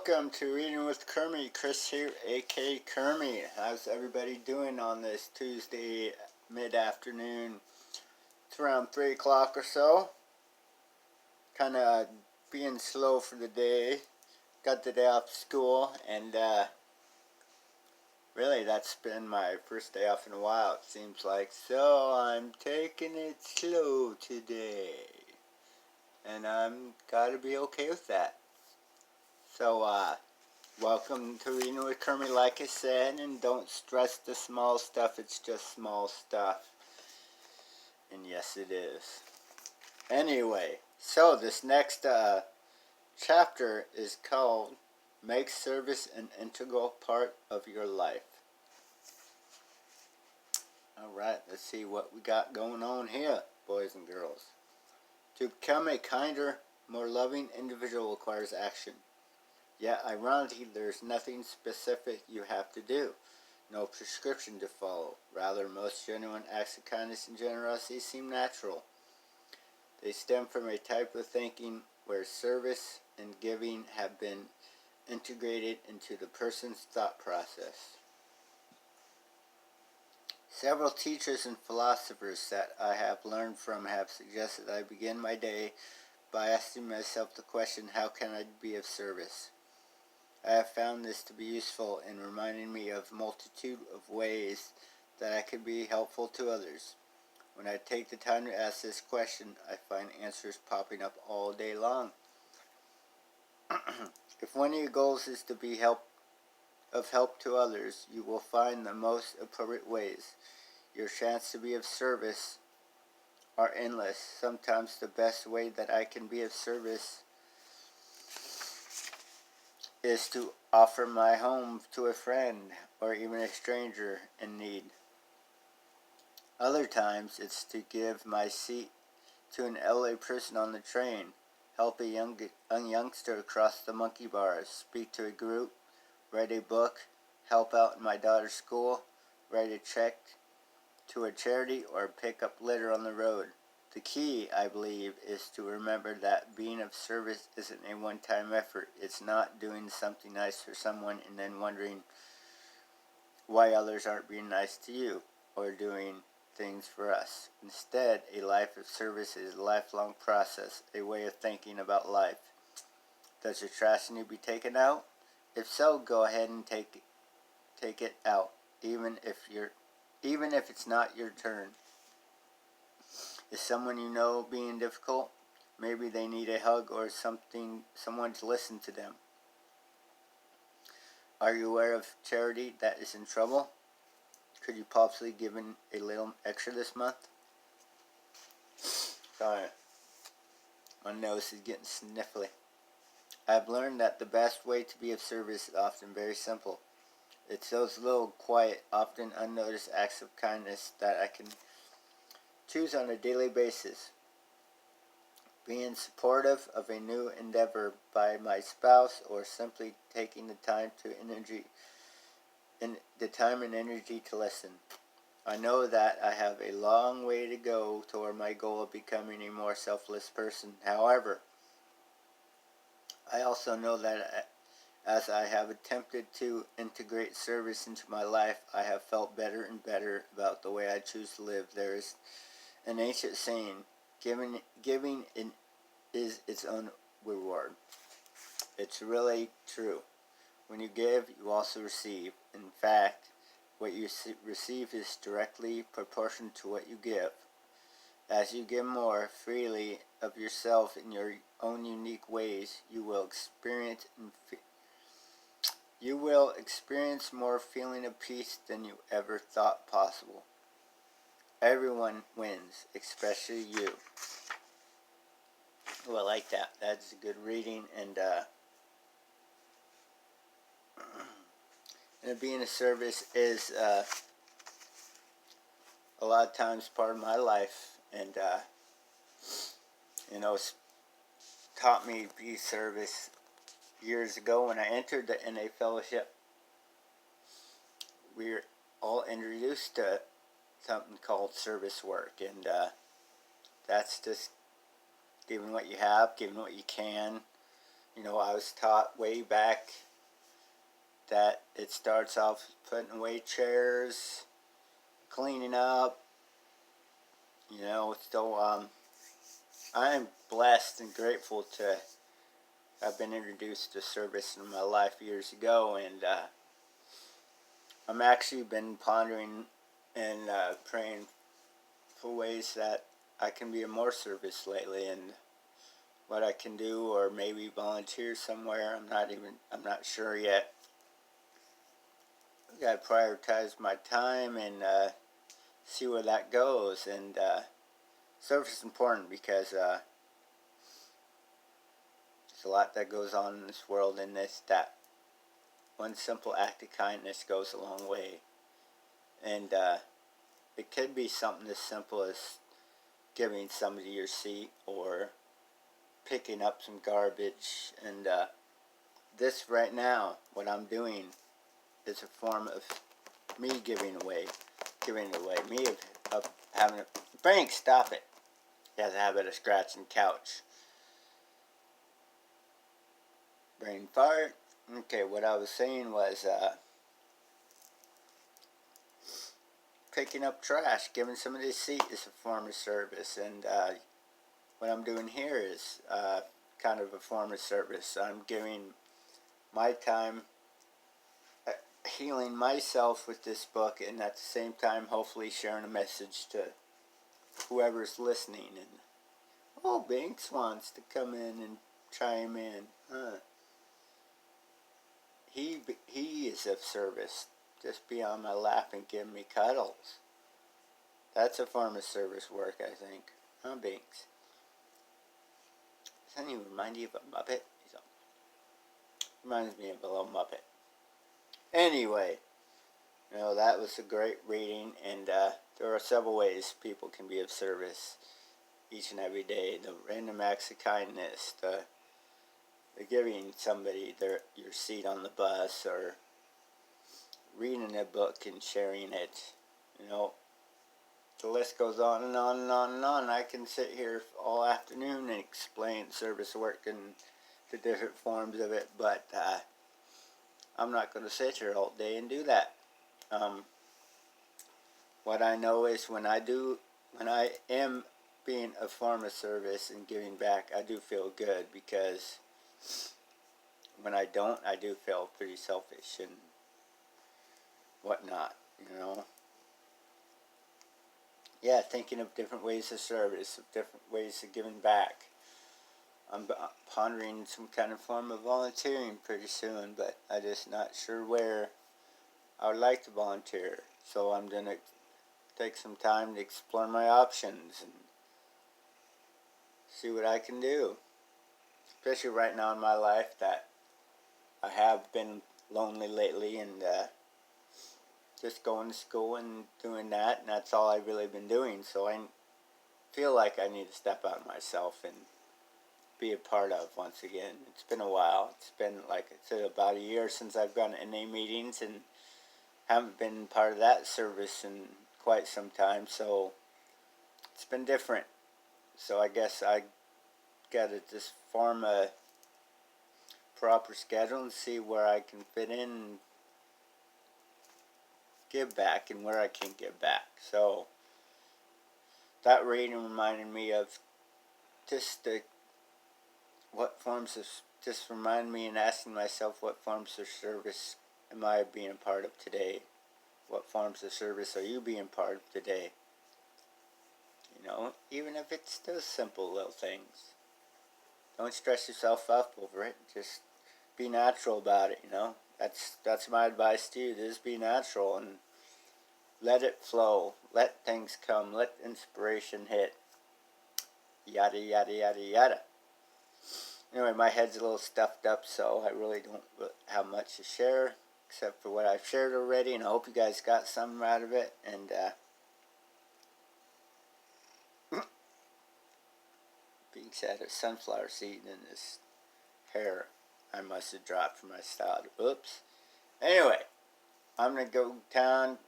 welcome to Reading with Kermie. Chris here, aka Kermie. How's everybody doing on this Tuesday mid-afternoon? It's around 3 o'clock or so. Kind of being slow for the day. Got the day off school, and really that's been my first day off in a while, it seems like. So I'm taking it slow today. And I'm gotta be okay with that. So, welcome to Reading with Kermie, like I said, and don't stress the small stuff, it's just small stuff. And yes, it is. Anyway, so this next chapter is called Make Service an Integral Part of Your Life. Alright, let's see what we got going on here, boys and girls. To become a kinder, more loving individual requires action. Yet, ironically, there's nothing specific you have to do, no prescription to follow. Rather, most genuine acts of kindness and generosity seem natural. They stem from a type of thinking where service and giving have been integrated into the person's thought process. Several teachers and philosophers that I have learned from have suggested that I begin my day by asking myself the question, how can I be of service? I have found this to be useful in reminding me of a multitude of ways that I could be helpful to others. When I take the time to ask this question, I find answers popping up all day long. If one of your goals is to be of help to others, you will find the most appropriate ways. Your chance to be of service are endless. Sometimes the best way that I can be of service is to offer my home to a friend or even a stranger in need. Other times it's to give my seat to an elderly person on the train, help a young youngster across the monkey bars, speak to a group, write a book, help out in my daughter's school, write a check to a charity, or pick up litter on the road. The key, I believe, is to remember that being of service isn't a one-time effort. It's not doing something nice for someone and then wondering why others aren't being nice to you or doing things for us. Instead, a life of service is a lifelong process, a way of thinking about life. Does your trash need to be taken out? If so, go ahead and take it out, even if it's not your turn. Is someone you know being difficult? Maybe they need a hug or someone to listen to them. Are you aware of charity that is in trouble? Could you possibly give in a little extra this month? Sorry, my nose is getting sniffly. I've learned that the best way to be of service is often very simple. It's those little, quiet, often unnoticed acts of kindness that I can choose on a daily basis. Being supportive of a new endeavor by my spouse, or simply taking the time and energy to listen. I know that I have a long way to go toward my goal of becoming a more selfless person. However, I also know that as I have attempted to integrate service into my life, I have felt better and better about the way I choose to live. There is an ancient saying, giving is its own reward. It's really true. When you give, you also receive. In fact, what you receive is directly proportional to what you give. As you give more freely of yourself in your own unique ways, you will experience more feeling of peace than you ever thought possible. Everyone wins, especially you. Oh, I like that. That's a good reading, and being a service is a lot of times part of my life, and it's taught me to be service years ago when I entered the NA fellowship. We were all introduced to something called service work, and that's just giving what you have, giving what you can, I was taught way back that it starts off putting away chairs, cleaning up, so I am blessed and grateful to have been introduced to service in my life years ago, and I'm actually been pondering and praying for ways that I can be of more service lately, and what I can do, or maybe volunteer somewhere. I'm not sure yet. I gotta prioritize my time and see where that goes. And service is important because there's a lot that goes on in this world, and that one simple act of kindness goes a long way. And it could be something as simple as giving somebody your seat, or picking up some garbage. And this right now, what I'm doing, is a form of me giving it away, me of having a, Frank, stop it. He has a habit of scratching the couch. Brain fart. Okay, what I was saying was picking up trash, giving somebody a seat is a form of service, and what I'm doing here is kind of a form of service. I'm giving my time, healing myself with this book, and at the same time hopefully sharing a message to whoever's listening. And Banks wants to come in and chime in. He is of service. Just be on my lap and give me cuddles. That's a form of service work, I think. Banks? Doesn't he remind you of a Muppet? Reminds me of a little Muppet. Anyway, that was a great reading, and there are several ways people can be of service each and every day. The random acts of kindness, the giving somebody your seat on the bus, or reading a book and sharing it. The list goes on and on and on and on. I can sit here all afternoon and explain service work and the different forms of it, but I'm not going to sit here all day and do that. What I know is when I am being a form of service and giving back, I do feel good, because when I don't, I do feel pretty selfish and whatnot, Yeah, thinking of different ways of service, of different ways of giving back. I'm pondering some kind of form of volunteering pretty soon, but I'm just not sure where I would like to volunteer. So I'm going to take some time to explore my options and see what I can do. Especially right now in my life, that I have been lonely lately, and just going to school and doing that, and that's all I've really been doing. So I feel like I need to step out of myself and be a part of once again. It's been a while. It's been, like I said, about a year since I've gone to NA meetings, and haven't been part of that service in quite some time, so it's been different. So I guess I got to just form a proper schedule and see where I can fit in and give back, and where I can give back. So that reading reminded me of just reminded me, and asking myself, what forms of service am I being a part of today? What forms of service are you being part of today? Even if it's those simple little things. Don't stress yourself up over it. Just be natural about it, That's my advice to you. Just be natural and let it flow. Let things come. Let inspiration hit. Yada, yada, yada, yada. Anyway, my head's a little stuffed up, so I really don't have much to share, except for what I've shared already, and I hope you guys got something out of it. And being said, a sunflower seed in this hair I must have dropped from my style. Oops. Anyway, I'm going to go town.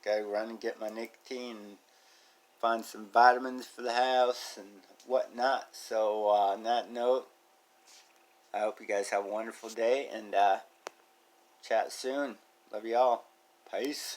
Gotta run and get my nicotine and find some vitamins for the house and whatnot. So on that note, I hope you guys have a wonderful day, and chat soon. Love y'all. Peace.